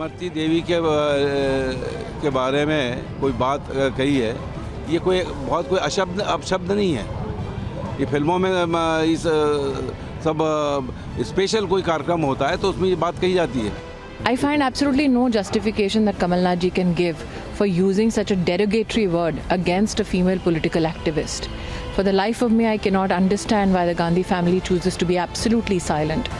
इमरती देवी के बारे में कोई बात कही है, ये कोई अपशब्द नहीं है। ये फिल्मों में इस सब स्पेशल कोई कार्यक्रम होता है तो उसमें ये बात कही जाती है। I find absolutely no justification that Kamal Nath ji can give for using such a derogatory word against a female political activist. For the life of me, I cannot understand why the Gandhi family chooses to be absolutely silent.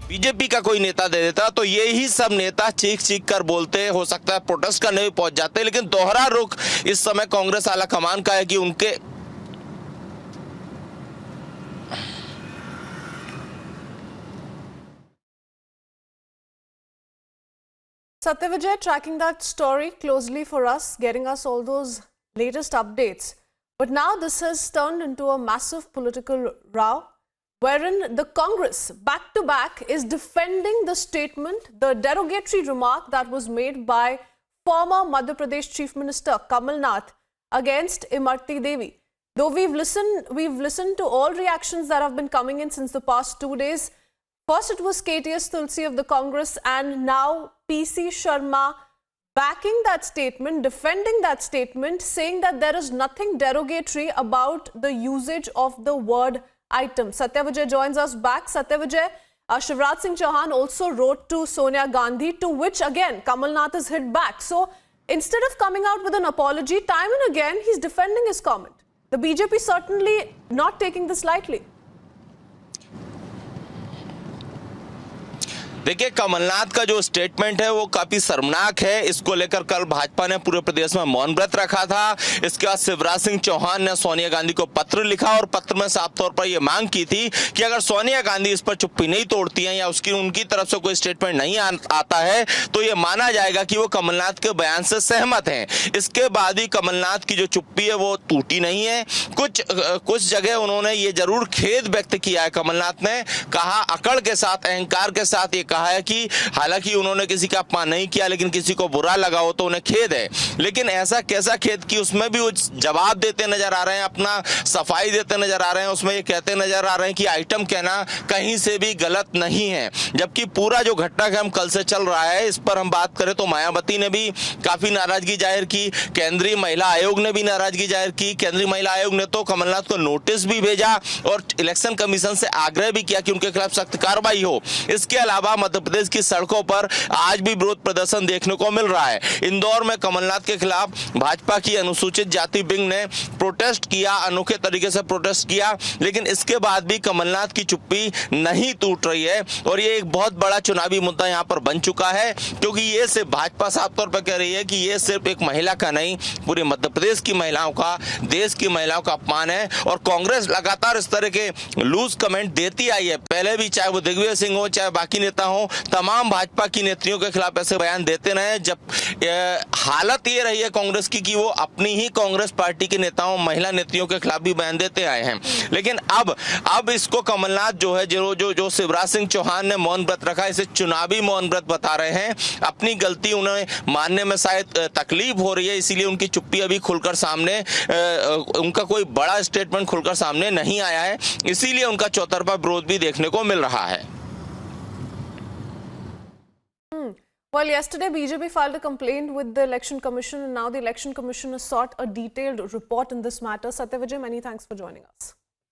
BJP का कोई नेता दे देता तो ये ही सब नेता चीख चीख कर बोलते, हो सकता है प्रोटेस्ट करने भी पहुंच जाते, लेकिन दोहरा रुख इस समय कांग्रेस आला कमान का है कि उनके Satyavijay tracking that story closely for us, getting us all those latest updates. But now this has turned into a massive political row, wherein the Congress back to back is defending the statement, the derogatory remark that was made by former Madhya Pradesh Chief Minister Kamal Nath against Imarti Devi. Though we've listened to all reactions that have been coming in since the past 2 days. First it was KTS Tulsi of the Congress, and now PC Sharma backing that statement, defending that statement, saying that there is nothing derogatory about the usage of the word item. Satyavijay joins us back. Satyavijay, Shivraj Singh Chauhan also wrote to Sonia Gandhi, to which again Kamal Nath has hit back. So instead of coming out with an apology, time and again he's defending his comment. The BJP certainly not taking this lightly. देखिए, कमलनाथ का जो statement है वो काफी शर्मनाक है। इसको लेकर कल भाजपा ने पूरे प्रदेश में मौन व्रत रखा था। इसके बाद शिवराज सिंह चौहान ने सोनिया गांधी को पत्र लिखा और पत्र में साफ तौर पर ये मांग की थी कि अगर सोनिया गांधी इस पर चुप्पी नहीं तोड़ती हैं या उनकी तरफ से कोई स्टेटमेंट नहीं आता है तो ये माना जाएगा कि वो कमलनाथ के बयान से सहमत हैं। इसके बाद भी कमलनाथ की जो चुप्पी है वो टूटी नहीं है। कुछ जगह उन्होंने ये जरूर खेद व्यक्त किया है। कमलनाथ ने कहा, अकड़ के साथ, अहंकार के साथ ये कहा है कि हालांकि उन्होंने किसी का अपमान नहीं किया, लेकिन किसी को बुरा लगा हो तो उन्हें खेद है। लेकिन ऐसा कैसा खेद कि उसमें भी वो जवाब देते नजर आ रहे हैं, अपना सफाई देते नजर आ रहे हैं। उसमें ये कहते नजर आ रहे हैं कि आइटम कहना कहीं से भी गलत नहीं है। जबकि पूरा जो घटनाक्रम कल से चल रहा है, इस पर हम बात करें तो मायावती ने भी काफी नाराजगी जाहिर की, केंद्रीय महिला आयोग ने भी नाराजगी जाहिर की। केंद्रीय महिला आयोग ने तो कमलनाथ को नोटिस भी भेजा और इलेक्शन कमीशन से आग्रह भी किया कि उनके खिलाफ सख्त कार्रवाई हो। इसके अलावा मध्य प्रदेश की सड़कों पर आज भी विरोध प्रदर्शन देखने को मिल रहा है। इंदौर में कमलनाथ के खिलाफ भाजपा की अनुसूचित जाति विंग ने प्रोटेस्ट किया, अनोखे तरीके से प्रोटेस्ट किया, लेकिन इसके बाद भी कमलनाथ की चुप्पी नहीं टूट रही है। और ये एक बहुत बड़ा चुनावी मुद्दा यहाँ पर बन चुका है, क्योंकि ये सिर्फ भाजपा साफ तौर पर कह रही है कि ये सिर्फ एक महिला का नहीं, पूरे मध्य प्रदेश की महिलाओं का, देश की महिलाओं का अपमान है। और कांग्रेस लगातार इस तरह के लूज कमेंट देती आई है। पहले भी, चाहे वो दिग्विजय सिंह हो, चाहे बाकी नेता हो, तमाम भाजपा की नेत्रियों के खिलाफ ऐसे बयान देते रहे। जब हालत ये रही है कांग्रेस की कि वो अपनी ही कांग्रेस पार्टी के नेताओं, महिला नेत्रियों के खिलाफ भी बयान देते आए हैं। लेकिन अब इसको कमलनाथ जो है, जो शिवराज सिंह चौहान ने मौन व्रत रखा, इसे चुनावी मौन व्रत बता रहे हैं। अपनी गलती उन्हें मानने में शायद तकलीफ हो रही है, इसीलिए उनकी चुप्पी अभी खुलकर सामने, उनका कोई बड़ा स्टेटमेंट खुलकर सामने नहीं आया है। इसीलिए उनका चौतरफा विरोध भी देखने को मिल रहा है। Well, yesterday BJP filed a complaint with the Election Commission, and now the Election Commission has sought a detailed report in this matter. Satyavijay, many thanks for joining us.